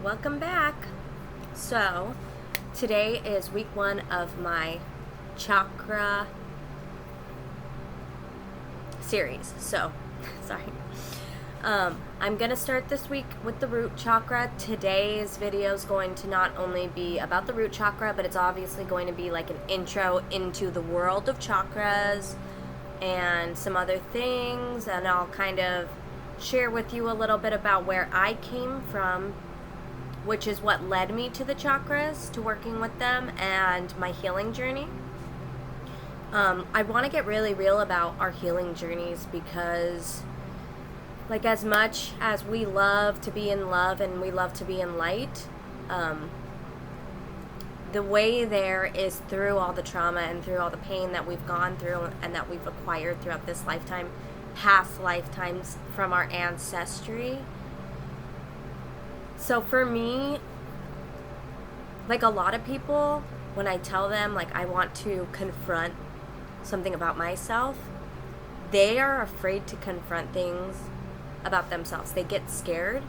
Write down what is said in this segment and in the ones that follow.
welcome back. So, today is week 1 of my Chakra series. So, sorry. I'm going to start this week with the root chakra. Today's video is going to not only be about the root chakra, but it's obviously going to be like an intro into the world of chakras and some other things, and I'll kind of share with you a little bit about where I came from, which is what led me to the chakras, to working with them, and my healing journey. I want to get really real about our healing journeys because, like, as much as we love to be in love and we love to be in light, the way there is through all the trauma and through all the pain that we've gone through and that we've acquired throughout this lifetime, past lifetimes from our ancestry. So for me, like a lot of people, when I tell them like I want to confront something about myself, they are afraid to confront things about themselves. They get scared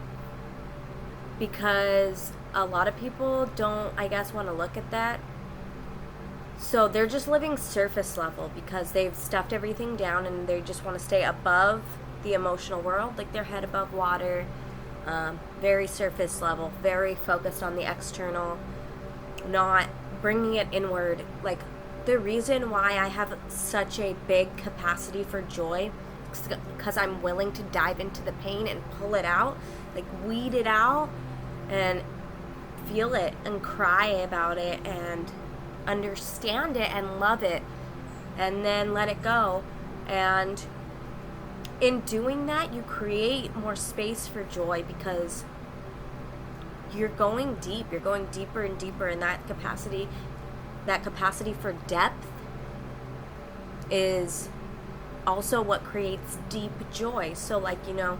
because a lot of people don't, I guess, want to look at that. So they're just living surface level because they've stuffed everything down and they just want to stay above the emotional world, like their head above water, very surface level, very focused on the external, not bringing it inward. Like, the reason why I have such a big capacity for joy is because I'm willing to dive into the pain and pull it out, like weed it out and feel it and cry about it and understand it and love it and then let it go. And in doing that, you create more space for joy because you're going deep. You're going deeper and deeper, in that capacity for depth is also what creates deep joy. So, like, you know,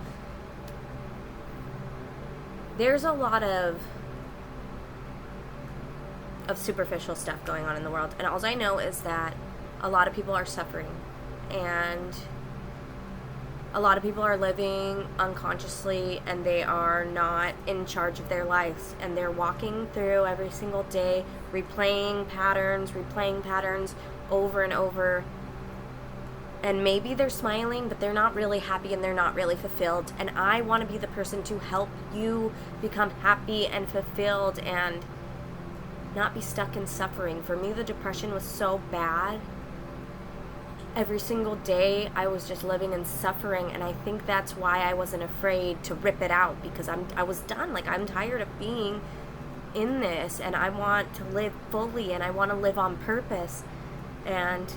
there's a lot of superficial stuff going on in the world, and all I know is that a lot of people are suffering, and a lot of people are living unconsciously, and they are not in charge of their lives, and they're walking through every single day replaying patterns over and over, and maybe they're smiling, but they're not really happy and they're not really fulfilled. And I want to be the person to help you become happy and fulfilled and not be stuck in suffering. For me, the depression was so bad. Every single day I was just living in suffering, and I think that's why I wasn't afraid to rip it out, because I was done. Like, I'm tired of being in this, and I want to live fully, and I want to live on purpose. And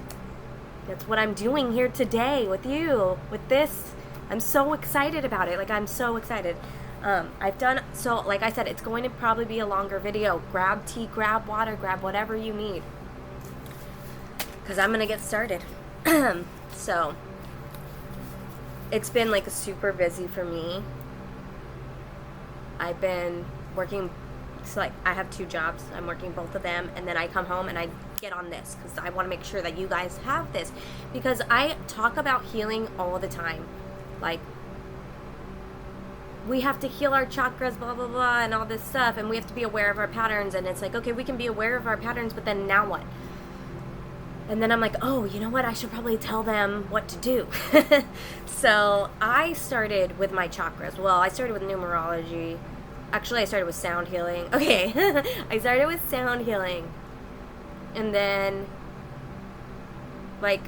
that's what I'm doing here today with you, with this. I'm so excited about it. Like, I'm so excited. So like I said, it's going to probably be a longer video. Grab tea, grab water, grab whatever you need, because I'm going to get started. So, it's been like super busy for me. I've been working, so like I have 2 jobs. I'm working both of them, and then I come home and I get on this because I want to make sure that you guys have this, because I talk about healing all the time. Like, we have to heal our chakras, blah, blah, blah, and all this stuff, and we have to be aware of our patterns, and it's like, okay, we can be aware of our patterns, but then now what? And then I'm like, oh, you know what? I should probably tell them what to do. So I started with my chakras. Well, I started with numerology. Actually, I started with sound healing. Okay. I started with sound healing. And then, like,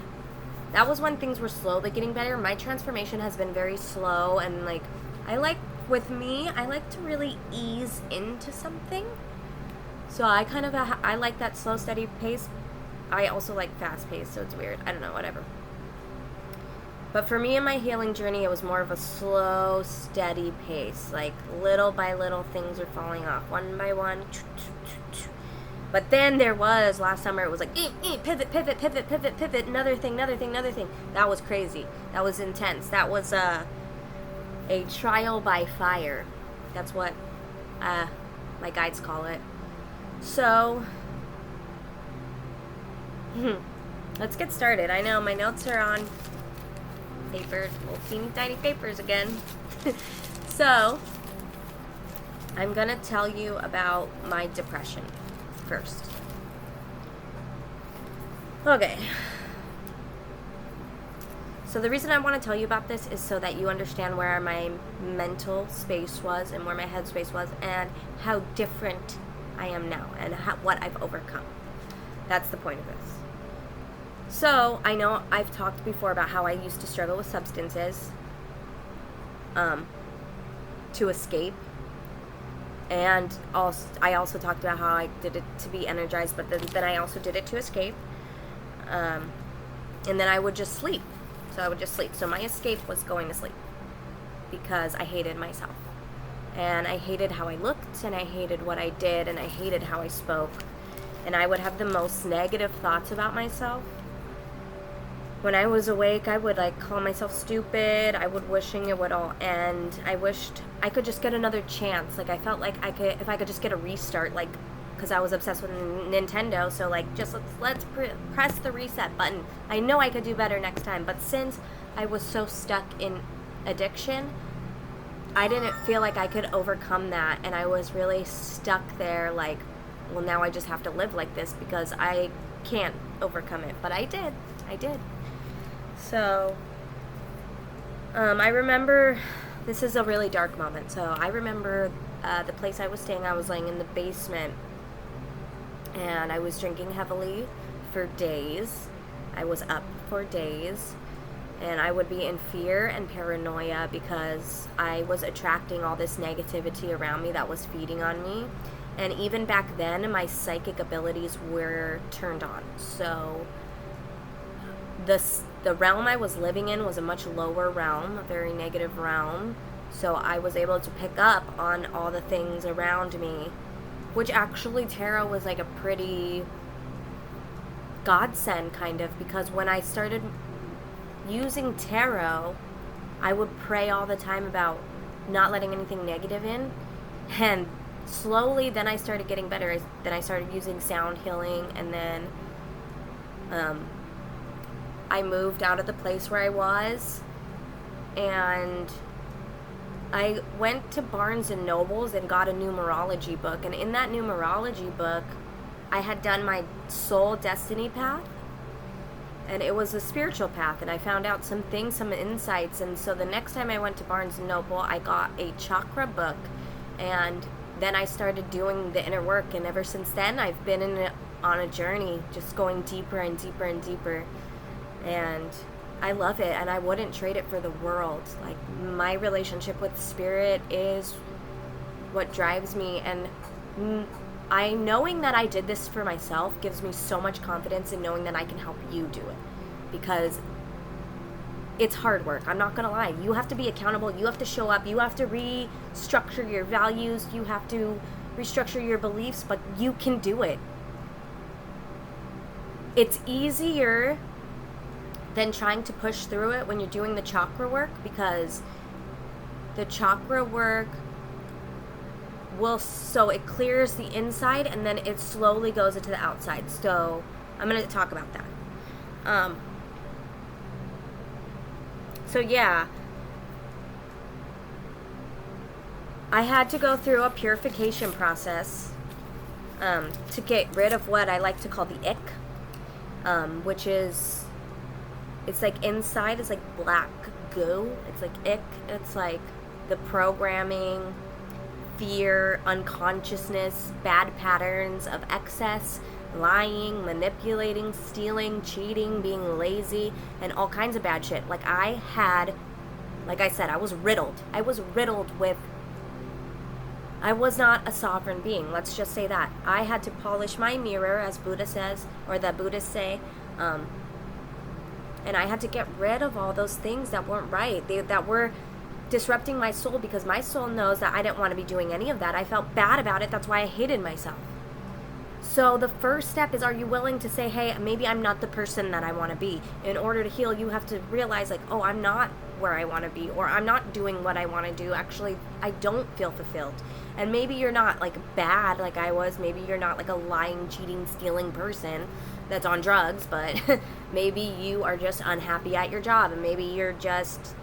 that was when things were slowly getting better. My transformation has been very slow, and, like, I like to really ease into something. So I like that slow, steady pace. I also like fast pace, so it's weird. I don't know, whatever. But for me in my healing journey, it was more of a slow, steady pace. Like, little by little, things are falling off, one by one. But then there was, last summer, it was like, pivot, another thing. That was crazy. That was intense. That was a trial by fire. That's what my guides call it. So, let's get started. I know my notes are on papers, little teeny tiny papers again. So, I'm going to tell you about my depression first. Okay. So the reason I want to tell you about this is so that you understand where my mental space was and where my head space was and how different I am now and what I've overcome. That's the point of this. So I know I've talked before about how I used to struggle with substances to escape. And I also talked about how I did it to be energized, but then I also did it to escape. And then I would just sleep. So I would just sleep. So my escape was going to sleep because I hated myself. And I hated how I looked, and I hated what I did, and I hated how I spoke. And I would have the most negative thoughts about myself. When I was awake, I would call myself stupid. I would wishing it would all end. I wished I could just get another chance. I felt like if I could just get a restart, because I was obsessed with Nintendo. So let's press the reset button. I know I could do better next time. But since I was so stuck in addiction, I didn't feel like I could overcome that, and I was really stuck there. Well, now I just have to live like this because I can't overcome it. But I did. So, I remember, this is a really dark moment, so I remember the place I was staying, I was laying in the basement, and I was drinking heavily for days. I was up for days, and I would be in fear and paranoia because I was attracting all this negativity around me that was feeding on me, and even back then, my psychic abilities were turned on, so the realm I was living in was a much lower realm, a very negative realm, so I was able to pick up on all the things around me, which actually tarot was a pretty godsend kind of, because when I started using tarot, I would pray all the time about not letting anything negative in, and slowly then I started getting better. Then I started using sound healing, and then I moved out of the place where I was, and I went to Barnes & Noble's and got a numerology book, and in that numerology book, I had done my soul destiny path, and it was a spiritual path, and I found out some things, some insights, and so the next time I went to Barnes & Noble, I got a Chakra book, and then I started doing the inner work, and ever since then, I've been on a journey, just going deeper and deeper and deeper. And I love it, and I wouldn't trade it for the world. My relationship with spirit is what drives me, and knowing that I did this for myself gives me so much confidence in knowing that I can help you do it, because it's hard work. I'm not gonna lie. You have to be accountable. You have to show up. You have to restructure your values. You have to restructure your beliefs, but you can do it. It's easier than trying to push through it when you're doing the chakra work, because the chakra work it clears the inside and then it slowly goes into the outside. So I'm going to talk about that. So yeah, I had to go through a purification process to get rid of what I like to call the ick, which is, it's inside is black goo. It's ick. It's the programming, fear, unconsciousness, bad patterns of excess, lying, manipulating, stealing, cheating, being lazy, and all kinds of bad shit. I said, I was riddled. I was riddled with, I was not a sovereign being. Let's just say that. I had to polish my mirror, as Buddha says, or the Buddhists say, and I had to get rid of all those things that weren't right, that were disrupting my soul, because my soul knows that I didn't want to be doing any of that. I felt bad about it. That's why I hated myself. So the first step is, are you willing to say, hey, maybe I'm not the person that I want to be? In order to heal, you have to realize, oh, I'm not where I want to be, or I'm not doing what I want to do. Actually, I don't feel fulfilled. And maybe you're not bad like I was. Maybe you're not a lying, cheating, stealing person that's on drugs, but maybe you are just unhappy at your job, and maybe you're just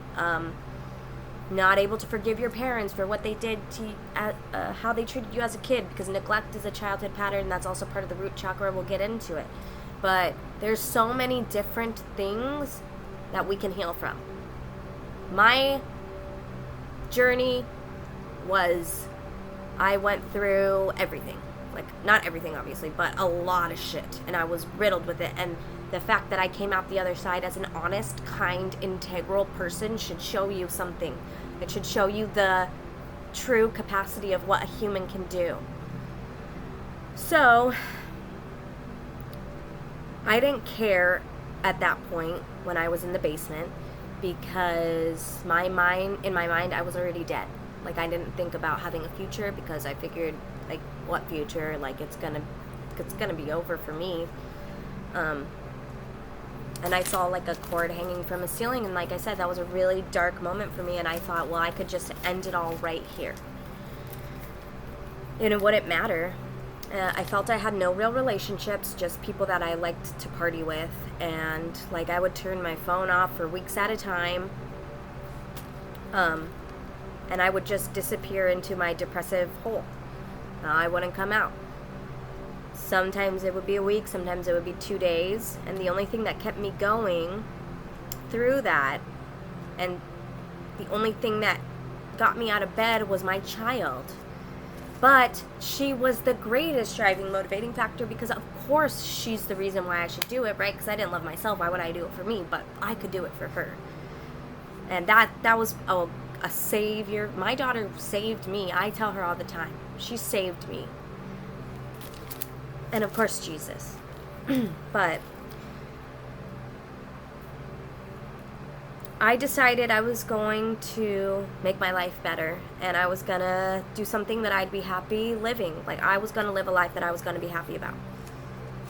not able to forgive your parents for what they did to how they treated you as a kid, because neglect is a childhood pattern. That's also part of the root chakra. We'll get into it. But there's so many different things that we can heal from. My journey was, I went through everything. Like, not everything, obviously, but a lot of shit. And I was riddled with it. And the fact that I came out the other side as an honest, kind, integral person should show you something. It should show you the true capacity of what a human can do. So, I didn't care at that point when I was in the basement, because in my mind, I was already dead. Like, I didn't think about having a future, because I figured, like, what future? Like, it's gonna be over for me. And I saw, like, a cord hanging from a ceiling, and like I said, that was a really dark moment for me, and I thought, well, I could just end it all right here. And it wouldn't matter. I felt I had no real relationships, just people that I liked to party with, and, like, I would turn my phone off for weeks at a time, and I would just disappear into my depressive hole. I wouldn't come out. Sometimes it would be a week, sometimes it would be 2 days, and the only thing that kept me going through that, and the only thing that got me out of bed, was my child. But she was the greatest driving, motivating factor, because of course she's the reason why I should do it, right? Because I didn't love myself, why would I do it for me? But I could do it for her. And that was a savior. My daughter saved me. I tell her all the time. She saved me. And of course Jesus. But I decided I was going to make my life better, and I was going to do something that I'd be happy living. Like, I was going to live a life that I was going to be happy about.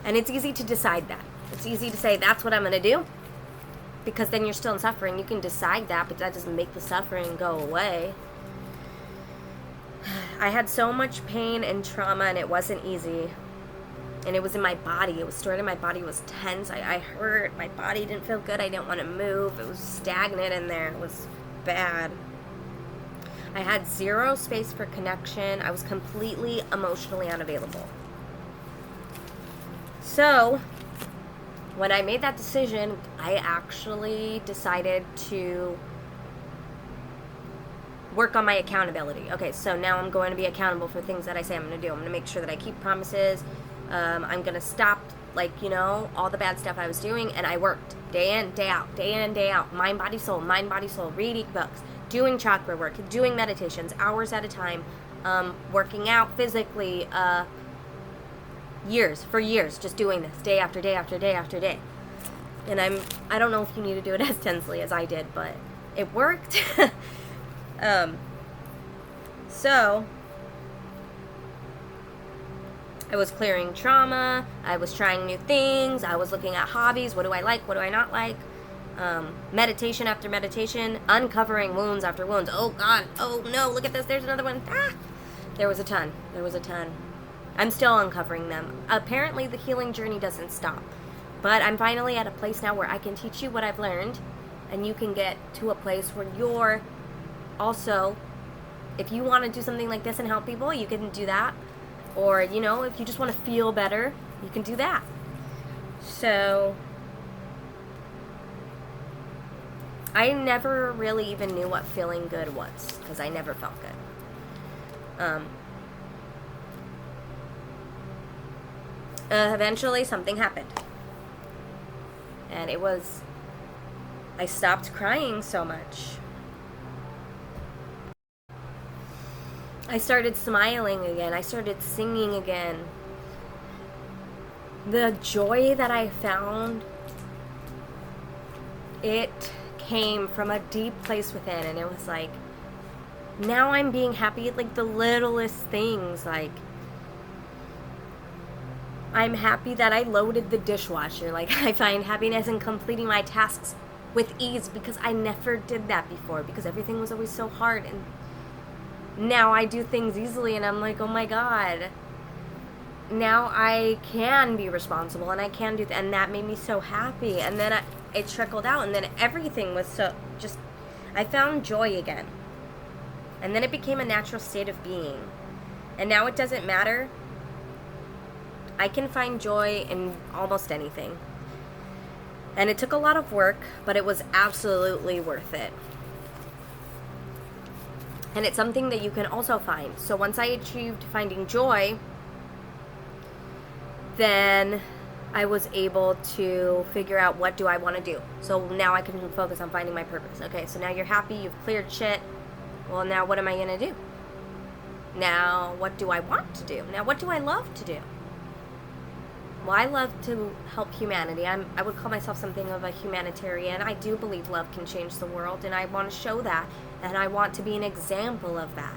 And it's easy to decide that. It's easy to say, that's what I'm going to do, because then you're still in suffering. You can decide that, but that doesn't make the suffering go away. I had so much pain and trauma, and it wasn't easy. And it was in my body. It was stored in my body. It was tense. I hurt. My body didn't feel good. I didn't want to move. It was stagnant in there. It was bad. I had zero space for connection. I was completely emotionally unavailable. So, when I made that decision, I actually decided to work on my accountability. Okay, so now I'm going to be accountable for things that I say I'm going to do. I'm going to make sure that I keep promises. I'm going to stop, all the bad stuff I was doing, and I worked day in, day out, mind, body, soul, reading books, doing chakra work, doing meditations, hours at a time, working out physically, years, just doing this, day after day after day after day. And I don't know if you need to do it as tensely as I did, but it worked. So I was clearing trauma, I was trying new things, I was looking at hobbies, what do I like, what do I not like, meditation after meditation, uncovering wounds after wounds. Oh God, oh no, look at this, there's another one. There was a ton. I'm still uncovering them. Apparently the healing journey doesn't stop, but I'm finally at a place now where I can teach you what I've learned, and you can get to a place where you're also, if you want to do something like this and help people, you can do that. Or, if you just want to feel better, you can do that. So, I never really even knew what feeling good was, because I never felt good. Eventually, something happened. And it was, I stopped crying so much. I started smiling again. I started singing again. The joy that I found, it came from a deep place within, and it was like, now I'm being happy at the littlest things. I'm happy that I loaded the dishwasher. I find happiness in completing my tasks with ease, because I never did that before, because everything was always so hard. And now I do things easily, and I'm like, oh my God, now I can be responsible, and I can do and that made me so happy. And then it trickled out, and then everything was so just, I found joy again. And then it became a natural state of being. And now it doesn't matter. I can find joy in almost anything. And it took a lot of work, but it was absolutely worth it. And it's something that you can also find. So once I achieved finding joy, then I was able to figure out, what do I want to do? So now I can focus on finding my purpose. Okay, so now you're happy, you've cleared shit. Well, now what am I going to do? Now, what do I want to do? Now, what do I love to do? Well, I love to help humanity. I would call myself something of a humanitarian. I do believe love can change the world, and I want to show that, and I want to be an example of that.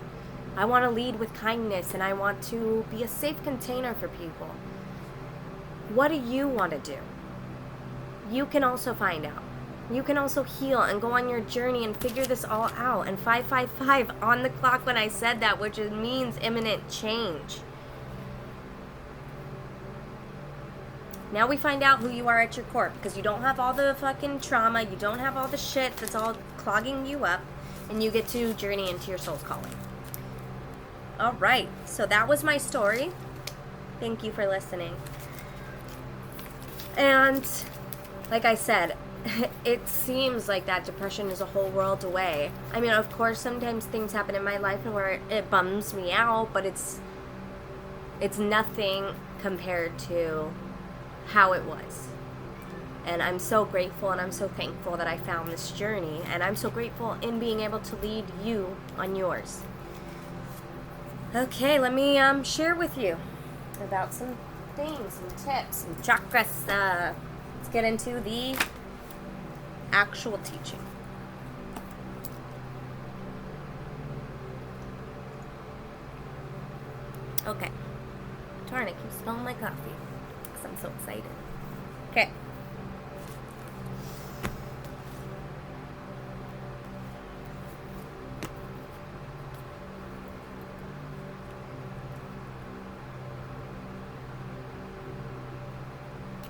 I want to lead with kindness, and I want to be a safe container for people. What do you want to do? You can also find out. You can also heal and go on your journey and figure this all out. And 555 on the clock when I said that, which means imminent change. Now we find out who you are at your core, because you don't have all the fucking trauma, you don't have all the shit that's all clogging you up, and you get to journey into your soul's calling. All right, so that was my story. Thank you for listening. And like I said, it seems like that depression is a whole world away. I mean, of course, sometimes things happen in my life where it bums me out, but it's nothing compared to how it was. And I'm so grateful and I'm so thankful that I found this journey, and I'm so grateful in being able to lead you on yours. Okay, let me share with you about some things, some tips, some chakras. Let's get into the actual teaching. Okay. Darn, I keep smelling my coffee because I'm so excited. Okay.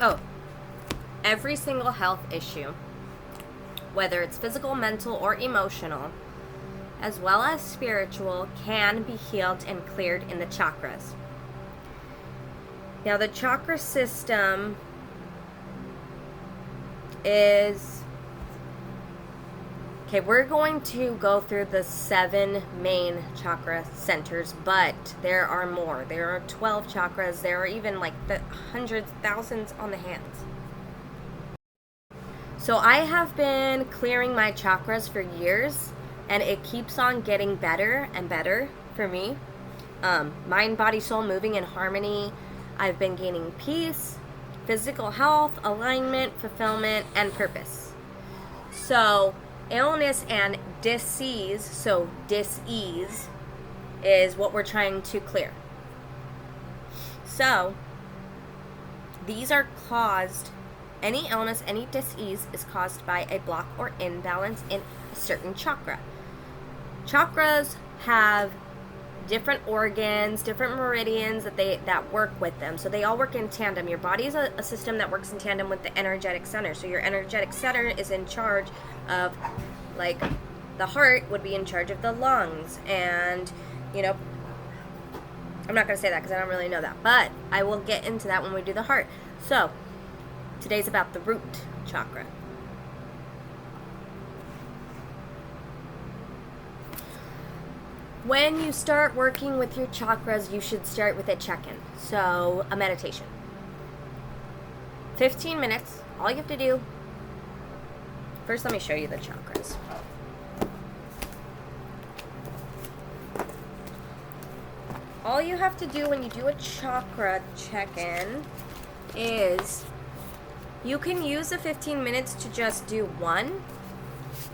Oh, every single health issue, whether it's physical, mental, or emotional, as well as spiritual, can be healed and cleared in the chakras. Now, the chakra system is... Okay, we're going to go through the 7 main chakra centers, but there are more. There are 12 chakras. There are even like the hundreds, thousands on the hands. So I have been clearing my chakras for years, and it keeps on getting better and better for me. Mind, body, soul moving in harmony. I've been gaining peace, physical health, alignment, fulfillment, and purpose. So illness and disease, so dis-ease, is what we're trying to clear. So these are caused, any illness, any dis-ease is caused by a block or imbalance in a certain chakra. Chakras have different organs, different meridians that work with them. So they all work in tandem. Your body is a system that works in tandem with the energetic center. So your energetic center is in charge of, like, the heart would be in charge of the lungs. And, you know, I'm not going to say that because I don't really know that. But I will get into that when we do the heart. So today's about the root chakra. When you start working with your chakras, you should start with a check-in. So, a meditation. 15 minutes. All you have to do. First, let me show you the chakras. All you have to do when you do a chakra check-in is you can use the 15 minutes to just do one.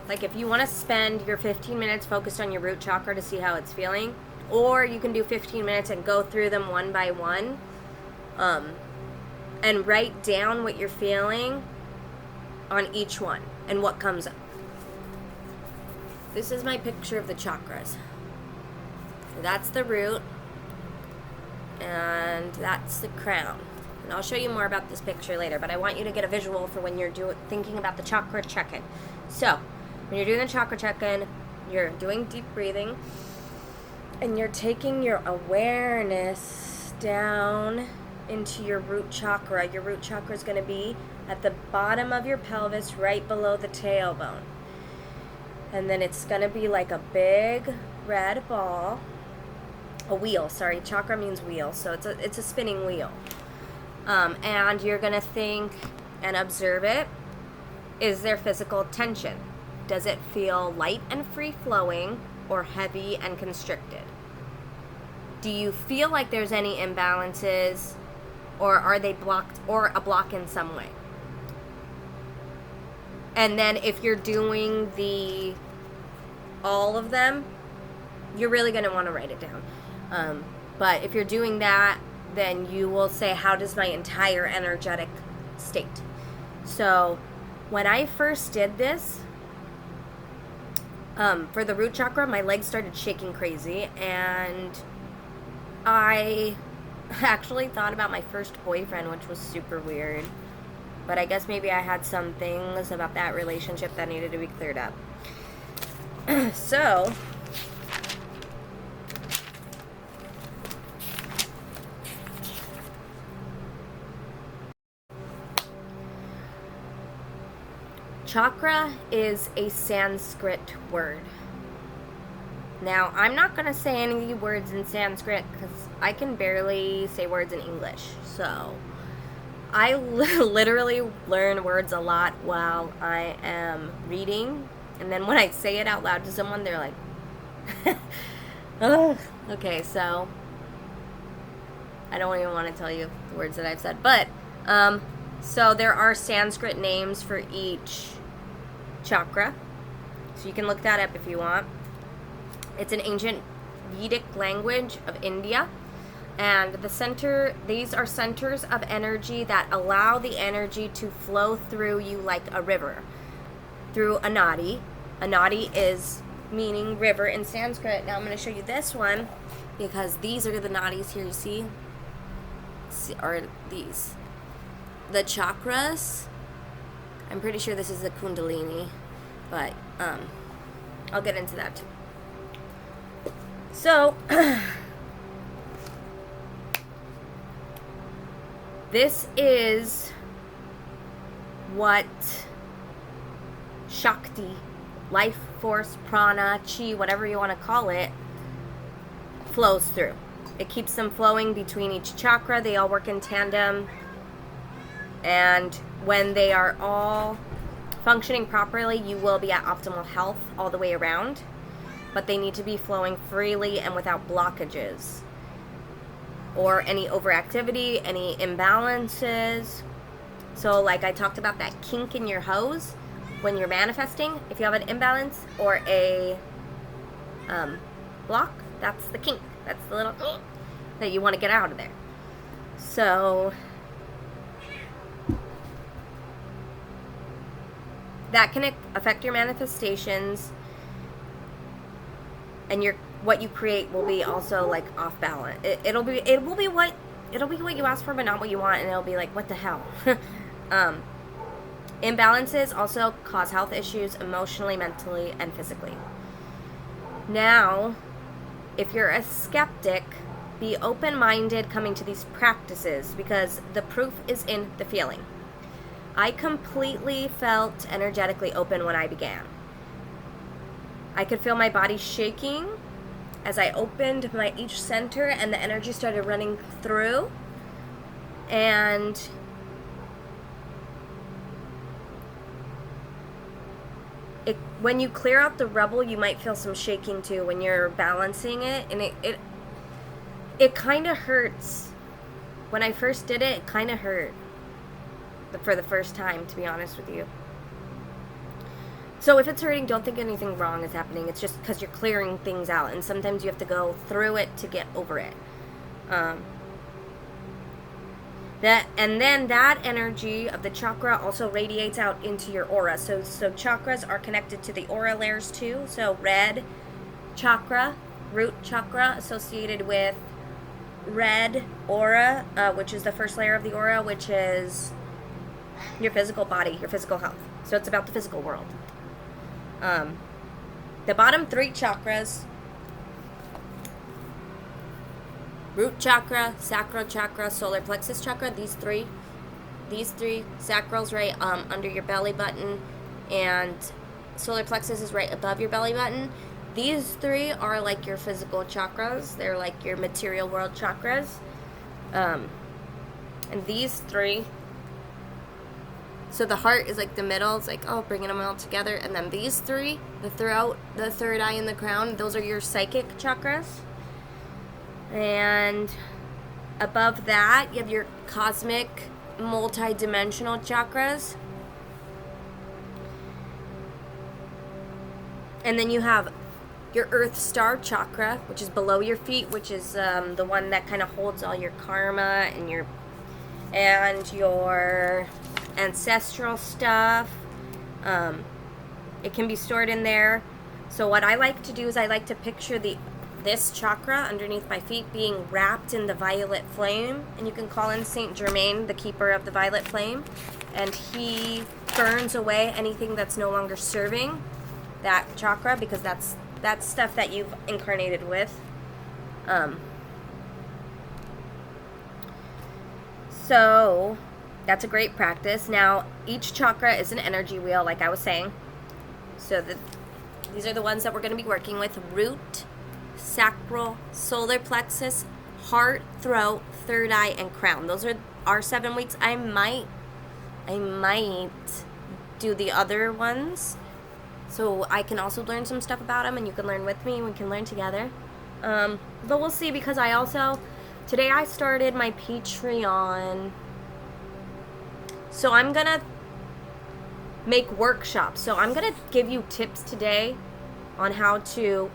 Like if you want to spend your 15 minutes focused on your root chakra to see how it's feeling, or you can do 15 minutes and go through them one by one, and write down what you're feeling on each one and what comes up. This is my picture of the chakras. That's the root, and that's the crown. And I'll show you more about this picture later, but I want you to get a visual for when you're thinking about the chakra check-in. So, when you're doing the chakra check-in, you're doing deep breathing, And you're taking your awareness down into your root chakra. Your root chakra is going to be at the bottom of your pelvis, right below the tailbone. And then it's going to be like a big red ball. A wheel, sorry. Chakra means wheel, so it's a spinning wheel. And you're going to think and observe it. Is there physical tension? Does it feel light and free-flowing or heavy and constricted? Do you feel like there's any imbalances, or are they blocked, or a block in some way? And then if you're doing all of them, you're really going to want to write it down. But if you're doing that, then you will say, how does my entire energetic state? So when I first did this, for the root chakra, my legs started shaking crazy, and I actually thought about my first boyfriend, which was super weird. But I guess maybe I had some things about that relationship that needed to be cleared up. So chakra is a Sanskrit word. Now, I'm not going to say any words in Sanskrit because I can barely say words in English. So, I literally learn words a lot while I am reading. And then when I say it out loud to someone, they're like, ugh. Okay, so I don't even want to tell you the words that I've said. But, so there are Sanskrit names for each chakra. So you can look that up if you want. It's an ancient Vedic language of India. And these are centers of energy that allow the energy to flow through you like a river. Through a nadi. A nadi is meaning river in Sanskrit. Now I'm going to show you this one because these are the nadis here, you see? Are these. The chakras. I'm pretty sure this is the kundalini. But I'll get into that too. So, this is what Shakti, life force, prana, chi, whatever you want to call it, flows through. It keeps them flowing between each chakra. They all work in tandem. And when they are all functioning properly, you will be at optimal health all the way around. But they need to be flowing freely and without blockages or any overactivity, any imbalances. So like I talked about that kink in your hose when you're manifesting, if you have an imbalance or a block, that's the kink. That's the little that you want to get out of there. So that can affect your manifestations. And what you create will be also like off balance. It will be what you ask for, but not what you want, and it'll be like, what the hell? Imbalances also cause health issues emotionally, mentally, and physically. Now, if you're a skeptic, be open-minded coming to these practices because the proof is in the feeling. I completely felt energetically open when I began. I could feel my body shaking as I opened each center and the energy started running through. And when you clear out the rubble, you might feel some shaking too when you're balancing it. And it kind of hurts. When I first did it kind of hurt for the first time, to be honest with you. So if it's hurting, don't think anything wrong is happening. It's just because you're clearing things out, and sometimes you have to go through it to get over it. And then that energy of the chakra also radiates out into your aura. So chakras are connected to the aura layers too. So red chakra, root chakra, associated with red aura, which is the first layer of the aura, which is your physical body, your physical health. So it's about the physical world. The bottom three chakras root chakra, sacral chakra, solar plexus chakra. These three, sacral's right under your belly button, and solar plexus is right above your belly button. These three are like your physical chakras. They're like your material world chakras. And these three, so the heart is like the middle. It's like, oh, bringing them all together. And then these three, the throat, the third eye, and the crown, those are your psychic chakras. And above that, you have your cosmic, multi-dimensional chakras. And then you have your Earth Star chakra, which is below your feet, which is the one that kind of holds all your karma and your ancestral stuff. It can be stored in there. So what I like to do is I like to picture this chakra underneath my feet being wrapped in the violet flame, and you can call in Saint Germain, the keeper of the violet flame, and he burns away anything that's no longer serving that chakra, because that's stuff that you've incarnated with. So that's a great practice. Now, each chakra is an energy wheel, like I was saying. So these are the ones that we're going to be working with: root, sacral, solar plexus, heart, throat, third eye, and crown. Those are our 7 weeks. I might do the other ones, so I can also learn some stuff about them, and you can learn with me, and we can learn together. But we'll see, because today I started my Patreon. So I'm going to make workshops. So I'm going to give you tips today on how to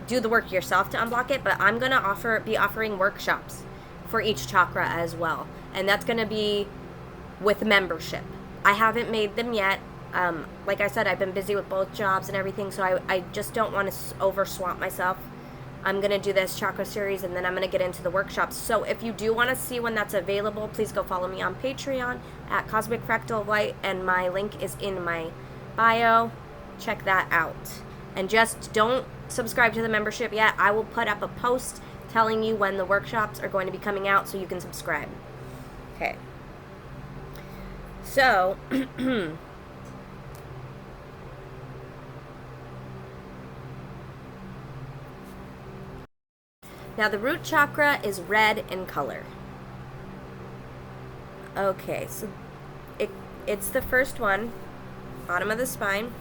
do the work yourself to unblock it, but I'm going to be offering workshops for each chakra as well. And that's going to be with membership. I haven't made them yet. Like I said, I've been busy with both jobs and everything, so I just don't want to over swamp myself. I'm going to do this chakra series, and then I'm going to get into the workshops. So if you do want to see when that's available, please go follow me on Patreon at Cosmic Fractal of Light, and my link is in my bio. Check that out. And just don't subscribe to the membership yet. I will put up a post telling you when the workshops are going to be coming out, so you can subscribe. Okay. So... Now, the root chakra is red in color. Okay, so it's the first one, bottom of the spine.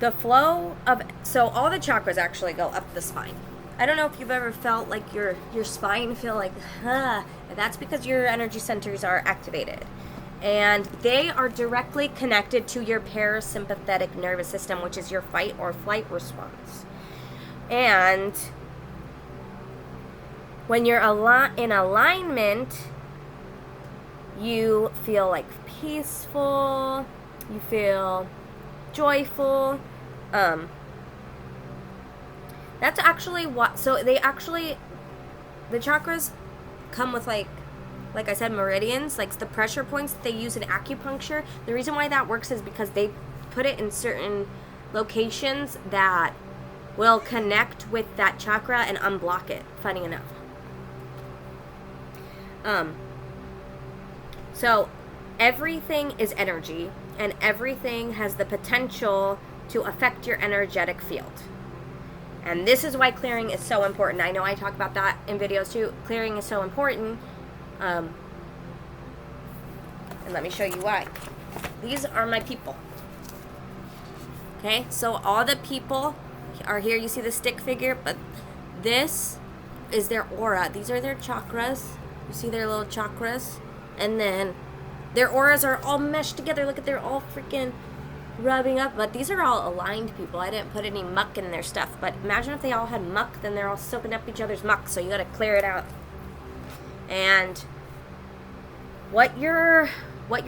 The flow of... So all the chakras actually go up the spine. I don't know if you've ever felt like your spine feel like, that's because your energy centers are activated. And they are directly connected to your parasympathetic nervous system, which is your fight or flight response. And when you're in alignment, you feel like peaceful, you feel joyful. That's actually what, so the chakras come with like I said, meridians, like the pressure points that they use in acupuncture. The reason why that works is because they put it in certain locations that will connect with that chakra and unblock it, funny enough. So everything is energy, and everything has the potential to affect your energetic field. And this is why clearing is so important. I know I talk about that in videos too. Clearing is so important. And let me show you why. These are my people. Okay, so all the people are here. You see the stick figure, but this is their aura. These are their chakras. You see their little chakras, and then their auras are all meshed together. Look at, they're all freaking rubbing up. But these are all aligned people. I didn't put any muck in their stuff, but imagine if they all had muck, then they're all soaking up each other's muck, so you got to clear it out. And what you're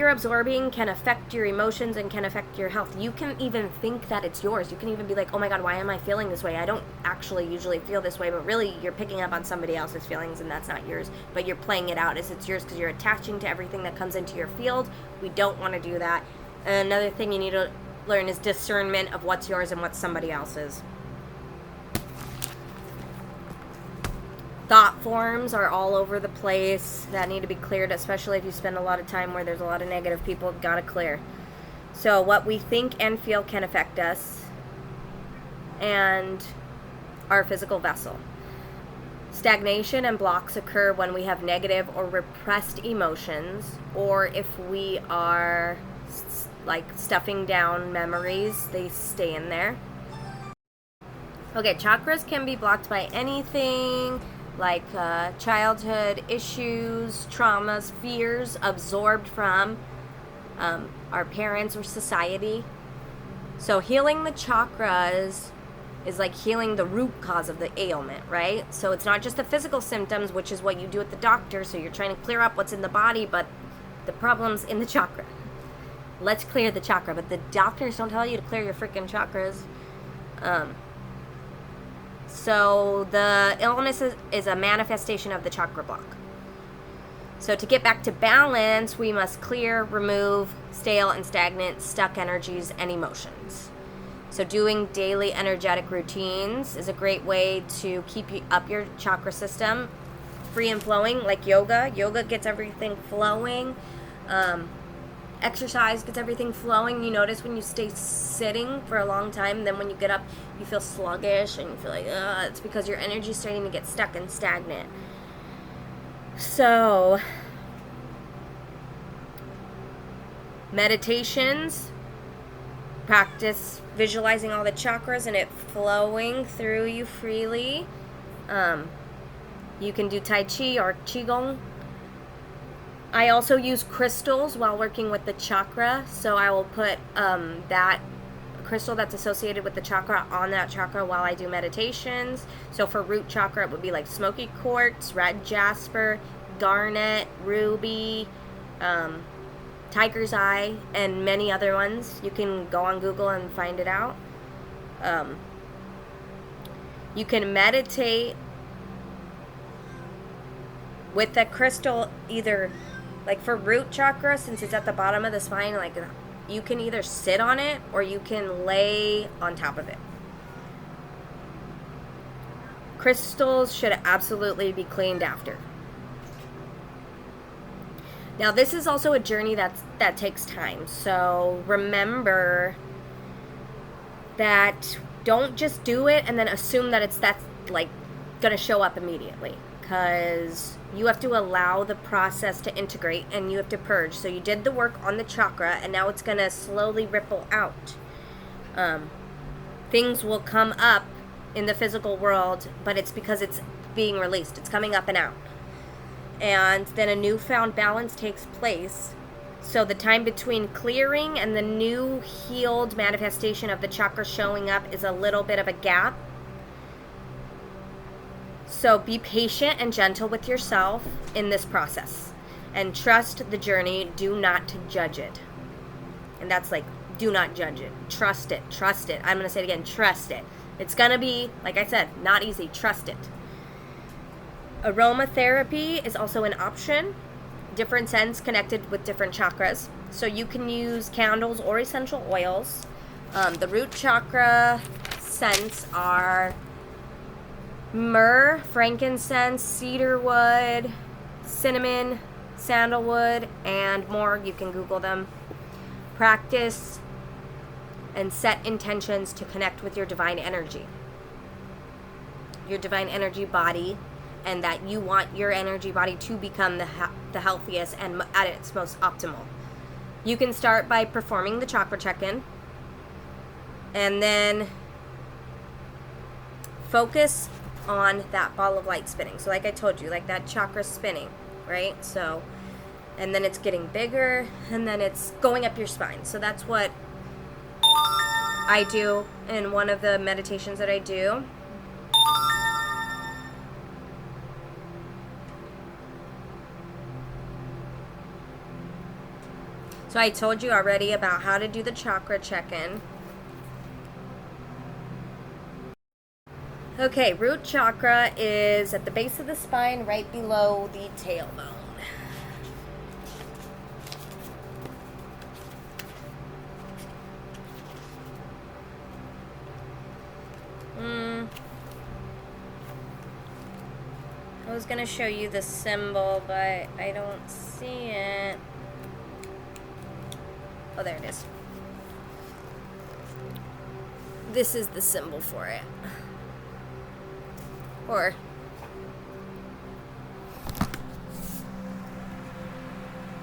absorbing can affect your emotions and can affect your health. You can even think that it's yours. You can even be like, oh my God, why am I feeling this way? I don't actually usually feel this way, but really you're picking up on somebody else's feelings, and that's not yours, but you're playing it out as it's yours because you're attaching to everything that comes into your field. We don't want to do that. And another thing you need to learn is discernment of what's yours and what's somebody else's. Thought forms are all over the place that need to be cleared, especially if you spend a lot of time where there's a lot of negative people. Gotta clear. So what we think and feel can affect us and our physical vessel. Stagnation and blocks occur when we have negative or repressed emotions, or if we are like stuffing down memories, they stay in there. Okay, chakras can be blocked by anything like childhood issues, traumas, fears absorbed from our parents or society. So healing the chakras is like healing the root cause of the ailment, right? So it's not just the physical symptoms, which is what you do at the doctor. So you're trying to clear up what's in the body, but the problem's in the chakra. Let's clear the chakra, but the doctors don't tell you to clear your freaking chakras. So the illness is a manifestation of the chakra block. So to get back to balance, we must clear, remove stale and stagnant, stuck energies and emotions. So doing daily energetic routines is a great way to keep up your chakra system free and flowing, like yoga. Yoga gets everything flowing. Exercise gets everything flowing. You notice when you stay sitting for a long time, then when you get up, you feel sluggish and you feel like, it's because your energy is starting to get stuck and stagnant. So, meditations, practice visualizing all the chakras and it flowing through you freely. You can do Tai Chi or Qigong. I also use crystals while working with the chakra, so I will put that crystal that's associated with the chakra on that chakra while I do meditations. So for root chakra, it would be like smoky quartz, red jasper, garnet, ruby, tiger's eye, and many other ones. You can go on Google and find it out. You can meditate with the crystal, either like for root chakra, since it's at the bottom of the spine, like you can either sit on it or you can lay on top of it. Crystals should absolutely be cleaned after. Now this is also a journey that takes time. So remember that don't just do it and then assume that that's like gonna show up immediately, because you have to allow the process to integrate and you have to purge. So you did the work on the chakra and now it's going to slowly ripple out. Things will come up in the physical world, but it's because it's being released. It's coming up and out. And then a newfound balance takes place. So the time between clearing and the new healed manifestation of the chakra showing up is a little bit of a gap. So be patient and gentle with yourself in this process and trust the journey. Do not judge it. And that's like, do not judge it. Trust it. Trust it. I'm going to say it again. Trust it. It's going to be, like I said, not easy. Trust it. Aromatherapy is also an option. Different scents connected with different chakras. So you can use candles or essential oils. The root chakra scents are myrrh, frankincense, cedarwood, cinnamon, sandalwood, and more. You can Google them. Practice and set intentions to connect with your divine energy body, and that you want your energy body to become the healthiest and at its most optimal. You can start by performing the chakra check-in, and then focus on that ball of light spinning. So like I told you, like that chakra spinning, right? So, and then it's getting bigger, and then it's going up your spine. So that's what I do in one of the meditations that I do. So I told you already about how to do the chakra check-in. Okay, root chakra is at the base of the spine, right below the tailbone. I was going to show you the symbol, but I don't see it. Oh, there it is. This is the symbol for it. Or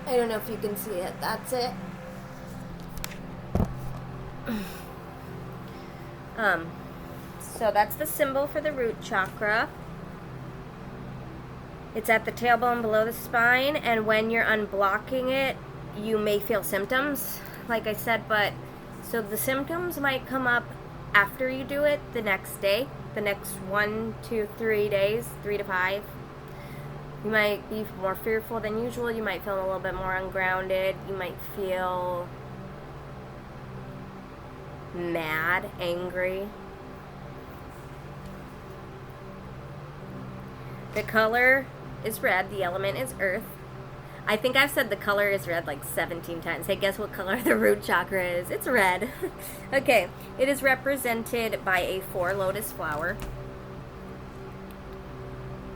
I don't know if you can see it. That's it. So that's the symbol for the root chakra. It's at the tailbone below the spine, and when you're unblocking it, you may feel symptoms, like I said, but so the symptoms might come up after you do it the next day, the next 1 to 3 days, 3 to 5. You might be more fearful than usual. You might feel a little bit more ungrounded. You might feel mad, angry. The color is red. The element is earth. I think I've said the color is red like 17 times. Hey, guess what color the root chakra is? It's red. Okay. It is represented by a 4 lotus flower.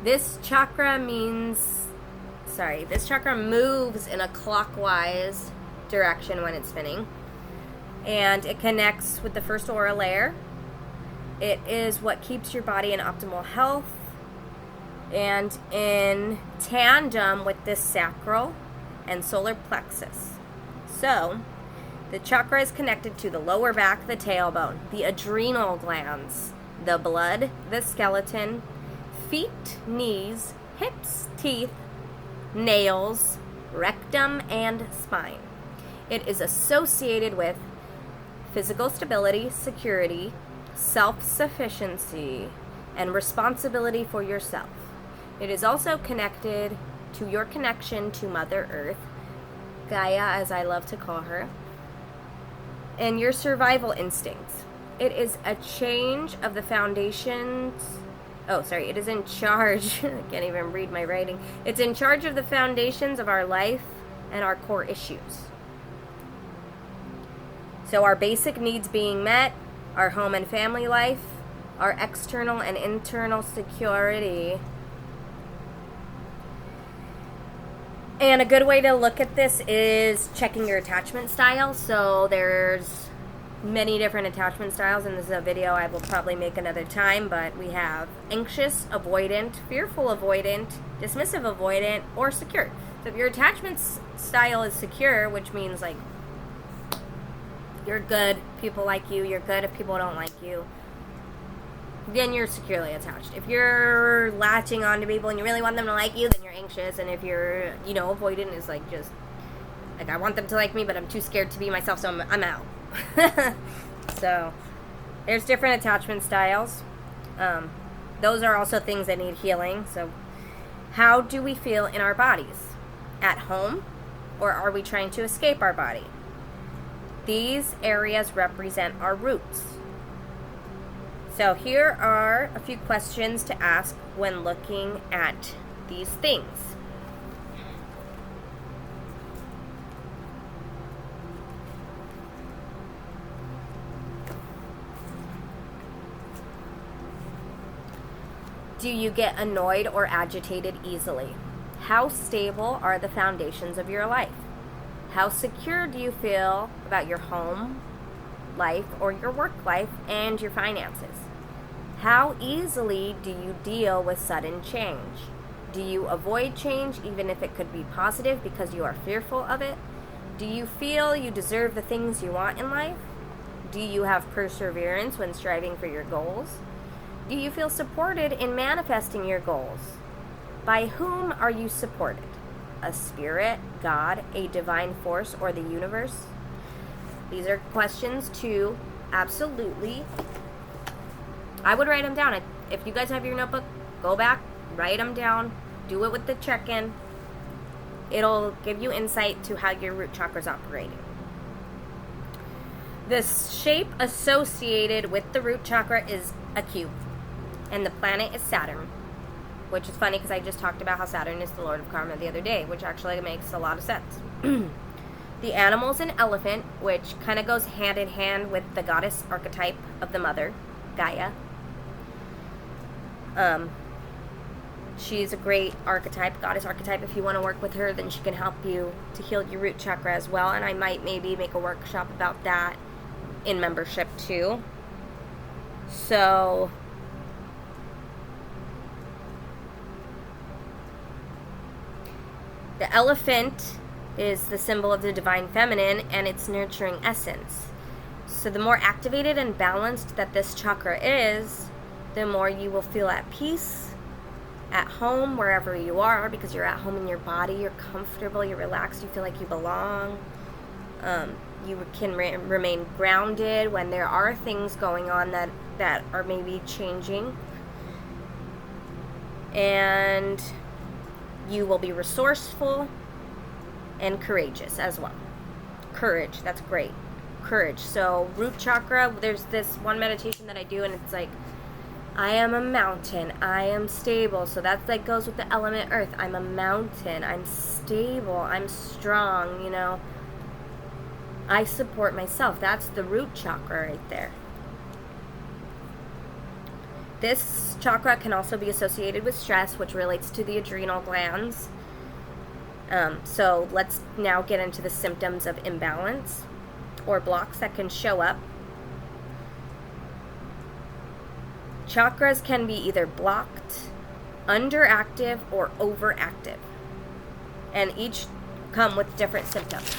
This chakra moves in a clockwise direction when it's spinning. And it connects with the first aura layer. It is what keeps your body in optimal health. And in tandem with this sacral and solar plexus. So, the chakra is connected to the lower back, the tailbone, the adrenal glands, the blood, the skeleton, feet, knees, hips, teeth, nails, rectum, and spine. It is associated with physical stability, security, self-sufficiency, and responsibility for yourself. It is also connected to your connection to Mother Earth, Gaia as I love to call her, and your survival instincts. It is a change of the foundations. It is in charge. I can't even read my writing. It's in charge of the foundations of our life and our core issues. So our basic needs being met, our home and family life, our external and internal security. And a good way to look at this is checking your attachment style. So there's many different attachment styles, and this is a video I will probably make another time, but we have anxious, avoidant, fearful avoidant, dismissive avoidant, or secure. So if your attachment style is secure, which means like you're good, people like you, you're good if people don't like you, then you're securely attached. If you're latching on to people and you really want them to like you, then you're anxious. And if you're, avoidant is like just, like I want them to like me, but I'm too scared to be myself, so I'm out. So, there's different attachment styles. Those are also things that need healing. So, how do we feel in our bodies? At home? Or are we trying to escape our body? These areas represent our roots. So here are a few questions to ask when looking at these things. Do you get annoyed or agitated easily? How stable are the foundations of your life? How secure do you feel about your home life or your work life and your finances? How easily do you deal with sudden change? Do you avoid change even if it could be positive because you are fearful of it? Do you feel you deserve the things you want in life? Do you have perseverance when striving for your goals? Do you feel supported in manifesting your goals? By whom are you supported? A spirit, God, a divine force, or the universe? These are questions to absolutely, I would write them down. If you guys have your notebook, go back, write them down, do it with the check-in. It'll give you insight to how your root chakra is operating. The shape associated with the root chakra is a cube, and the planet is Saturn, which is funny because I just talked about how Saturn is the Lord of Karma the other day, which actually makes a lot of sense. The animal is an elephant, which kind of goes hand in hand with the goddess archetype of the mother, Gaia. She's a great archetype, goddess archetype. If you want to work with her, then she can help you to heal your root chakra as well. And I might maybe make a workshop about that in membership too. So the elephant is the symbol of the divine feminine and its nurturing essence. So the more activated and balanced that this chakra is, the more you will feel at peace, at home, wherever you are, because you're at home in your body, you're comfortable, you're relaxed, you feel like you belong. You can remain grounded when there are things going on that are maybe changing. And you will be resourceful and courageous as well. Courage, that's great. Courage. So root chakra, there's this one meditation that I do, and it's like, I am a mountain, I am stable. So that's like goes with the element earth. I'm a mountain, I'm stable, I'm strong, you know. I support myself. That's the root chakra right there. This chakra can also be associated with stress, which relates to the adrenal glands. So let's now get into the symptoms of imbalance or blocks that can show up. Chakras can be either blocked, underactive, or overactive, and each come with different symptoms.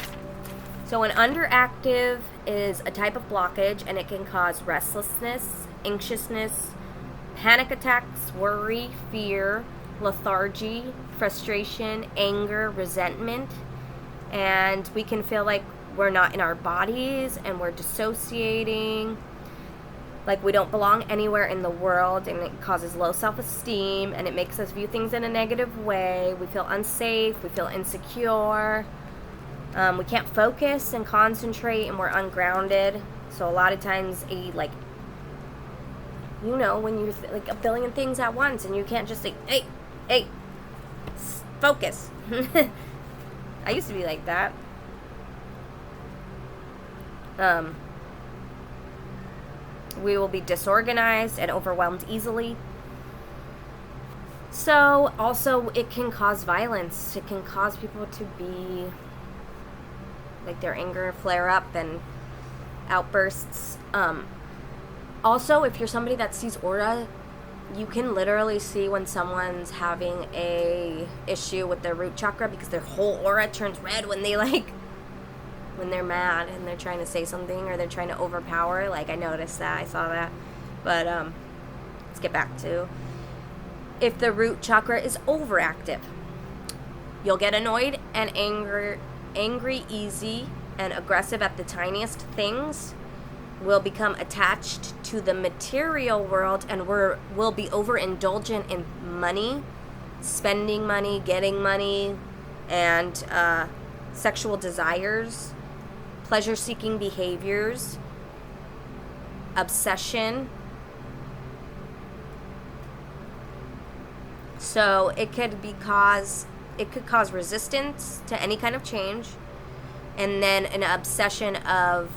So an underactive is a type of blockage, and it can cause restlessness, anxiousness, panic attacks, worry, fear, lethargy, frustration, anger, resentment, and we can feel like we're not in our bodies and we're dissociating, like we don't belong anywhere in the world, and it causes low self-esteem, and it makes us view things in a negative way. We feel unsafe, we feel insecure, we can't focus and concentrate, and we're ungrounded. So a lot of times, when you're like a billion things at once, and you can't just say, hey, focus. I used to be like that. We will be disorganized and overwhelmed easily. So also it can cause violence. It can cause people to be like their anger flare up and outbursts. Also, if you're somebody that sees aura, you can literally see when someone's having a issue with their root chakra, because their whole aura turns red when they're mad and they're trying to say something, or they're trying to overpower. Like, I noticed that, I saw that. But let's get back to, if the root chakra is overactive, you'll get annoyed and angry easy and aggressive at the tiniest things, will become attached to the material world, and will be overindulgent in money, spending money, getting money, and sexual desires, pleasure-seeking behaviors, obsession. So it could cause resistance to any kind of change, and then an obsession of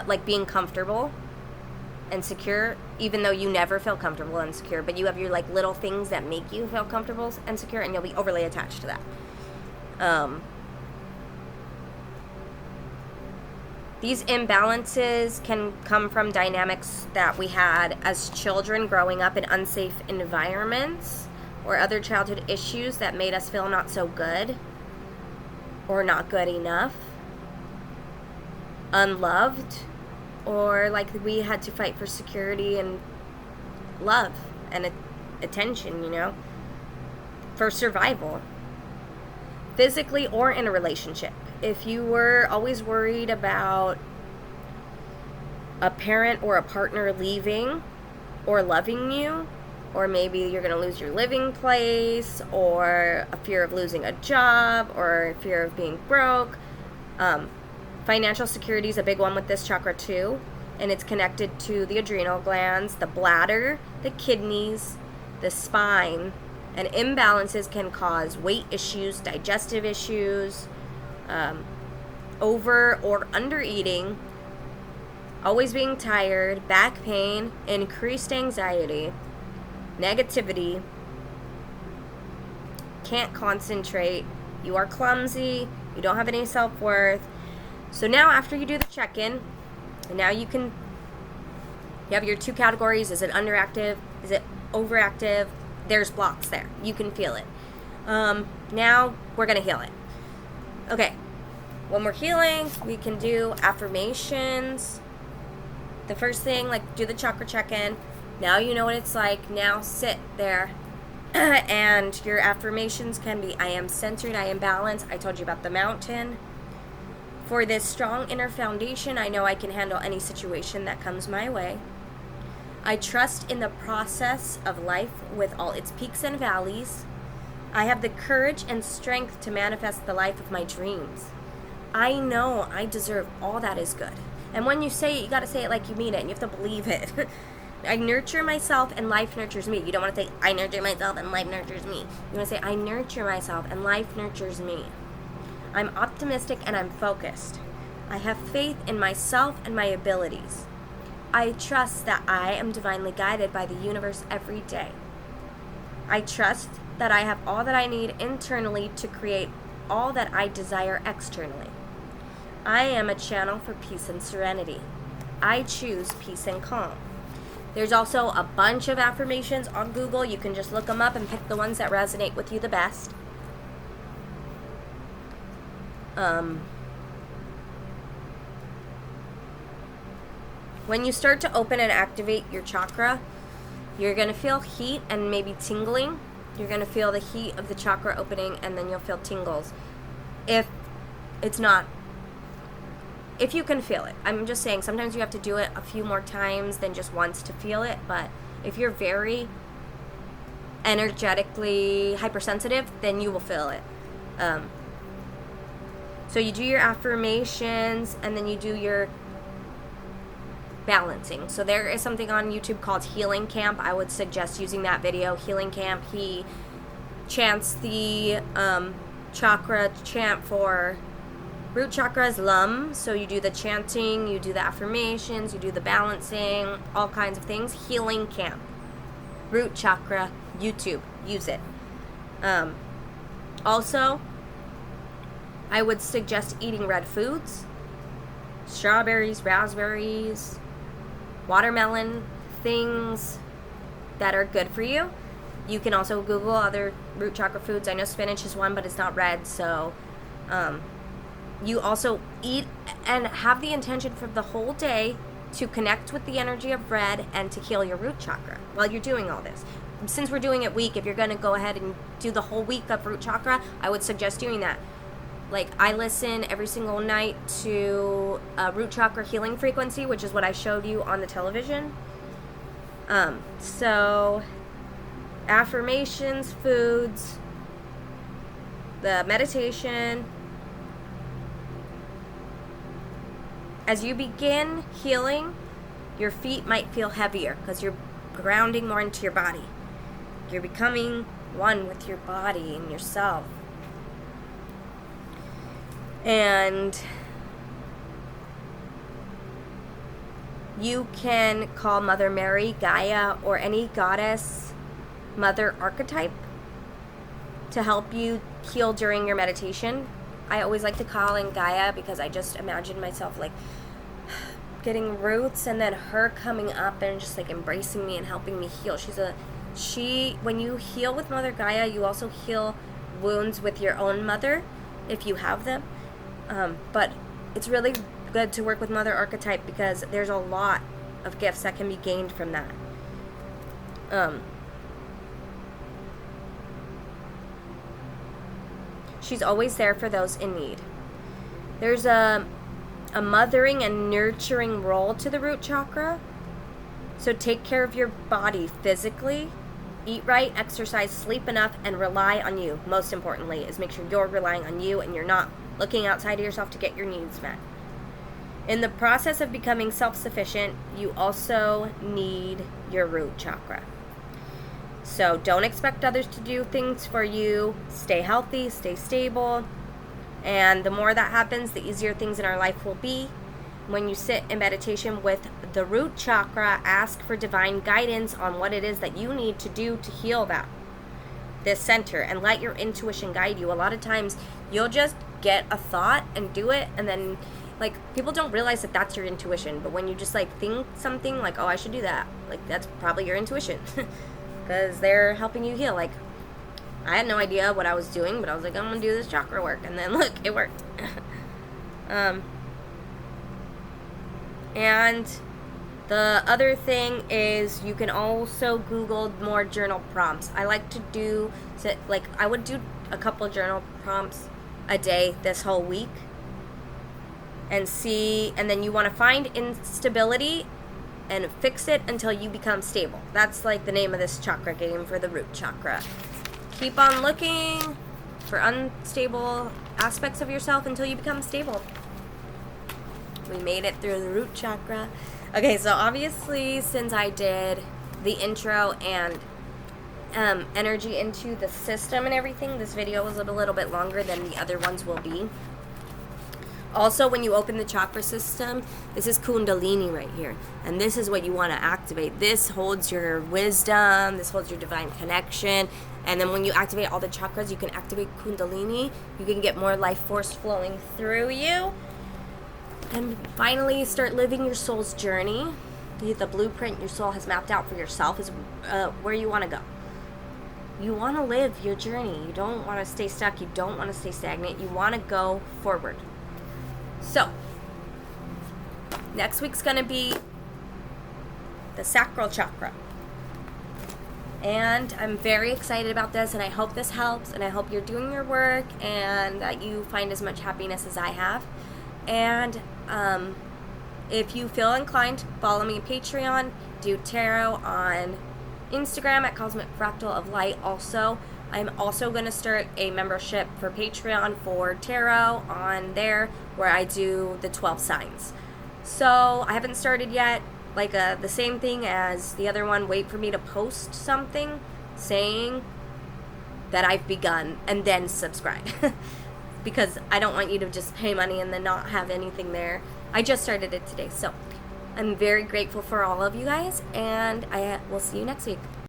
like being comfortable and secure, even though you never feel comfortable and secure, but you have your like little things that make you feel comfortable and secure, and you'll be overly attached to that. These imbalances can come from dynamics that we had as children growing up in unsafe environments, or other childhood issues that made us feel not so good or not good enough, unloved, or like we had to fight for security and love and attention, for survival, physically or in a relationship. If you were always worried about a parent or a partner leaving or loving you, or maybe you're going to lose your living place, or a fear of losing a job, or a fear of being broke, financial security is a big one with this chakra too, and it's connected to the adrenal glands, the bladder, the kidneys, the spine, and imbalances can cause weight issues, digestive issues, over or under eating, always being tired, back pain, increased anxiety, negativity, can't concentrate, you are clumsy, you don't have any self-worth. So now after you do the check-in, now you have your 2 categories. Is it underactive? Is it overactive? There's blocks there. You can feel it. Now we're going to heal it. Okay. When we're healing, we can do affirmations. The first thing, like, do the chakra check-in. Now you know what it's like. Now sit there. And your affirmations can be, I am centered, I am balanced. I told you about the mountain. For this strong inner foundation, I know I can handle any situation that comes my way. I trust in the process of life with all its peaks and valleys. I have the courage and strength to manifest the life of my dreams. I know I deserve all that is good. And when you say it, you got to say it like you mean it, and you have to believe it. I nurture myself and life nurtures me. You don't want to say, I nurture myself and life nurtures me. You want to say, I nurture myself and life nurtures me. I'm optimistic and I'm focused. I have faith in myself and my abilities. I trust that I am divinely guided by the universe every day. I trust that I have all that I need internally to create all that I desire externally. I am a channel for peace and serenity. I choose peace and calm. There's also a bunch of affirmations on Google. You can just look them up and pick the ones that resonate with you the best. When you start to open and activate your chakra, you're going to feel heat and maybe tingling. You're going to feel the heat of the chakra opening, and then you'll feel tingles. If you can feel it. I'm just saying, sometimes you have to do it a few more times than just once to feel it, but if you're very energetically hypersensitive, then you will feel it. So you do your affirmations, and then you do your balancing. So there is something on YouTube called Healing Camp. I would suggest using that video. Healing Camp, he chants the chakra chant for root chakra's lum. So you do the chanting, you do the affirmations, you do the balancing, all kinds of things. Healing Camp, root chakra, YouTube, use it. Also, I would suggest eating red foods, strawberries, raspberries, watermelon, things that are good for you. You can also Google other root chakra foods. I know spinach is one, but it's not red. So you also eat and have the intention for the whole day to connect with the energy of red and to heal your root chakra while you're doing all this. Since we're doing it week, if you're going to go ahead and do the whole week of root chakra, I would suggest doing that. Like, I listen every single night to root chakra healing frequency, which is what I showed you on the television. So affirmations, foods, the meditation. As you begin healing, your feet might feel heavier because you're grounding more into your body. You're becoming one with your body and yourself. And you can call Mother Mary, Gaia, or any goddess, mother archetype to help you heal during your meditation. I always like to call in Gaia because I just imagine myself like getting roots and then her coming up and just like embracing me and helping me heal. When you heal with Mother Gaia, you also heal wounds with your own mother if you have them. But it's really good to work with Mother Archetype because there's a lot of gifts that can be gained from that. She's always there for those in need. There's a mothering and nurturing role to the root chakra. So take care of your body physically. Eat right, exercise, sleep enough, and rely on you. Most importantly is make sure you're relying on you and you're not looking outside of yourself to get your needs met. In the process of becoming self-sufficient, you also need your root chakra. So don't expect others to do things for you. Stay healthy, stay stable. And the more that happens, the easier things in our life will be. When you sit in meditation with the root chakra, ask for divine guidance on what it is that you need to do to heal that. this center and let your intuition guide you. A lot of times you'll just get a thought and do it, and then like people don't realize that that's your intuition, but when you just like think something like, oh, I should do that, like that's probably your intuition because they're helping you heal. Like I had no idea what I was doing, but I was like, I'm gonna do this chakra work, and then look, it worked. And the other thing is you can also Google more journal prompts. I like to do, like I would do a couple journal prompts a day this whole week and see, and then you want to find instability and fix it until you become stable. That's like the name of this chakra game for the root chakra. Keep on looking for unstable aspects of yourself until you become stable. We made it through the root chakra. Okay, so obviously since I did the intro and energy into the system and everything, this video was a little bit longer than the other ones will be. Also, when you open the chakra system, this is Kundalini right here. And this is what you want to activate. This holds your wisdom. This holds your divine connection. And then when you activate all the chakras, you can activate Kundalini. You can get more life force flowing through you. And finally, start living your soul's journey. The blueprint your soul has mapped out for yourself is where you want to go. You want to live your journey. You don't want to stay stuck. You don't want to stay stagnant. You want to go forward. So, next week's going to be the sacral chakra. And I'm very excited about this, and I hope this helps, and I hope you're doing your work, and that you find as much happiness as I have. And if you feel inclined, follow me on Patreon, do tarot on Instagram at Cosmic Fractal of Light. Also, I'm also going to start a membership for Patreon for tarot on there, where I do the 12 signs. So I haven't started yet, like the same thing as the other one. Wait for me to post something saying that I've begun, and then subscribe. Because I don't want you to just pay money and then not have anything there. I just started it today, so I'm very grateful for all of you guys, and I will see you next week.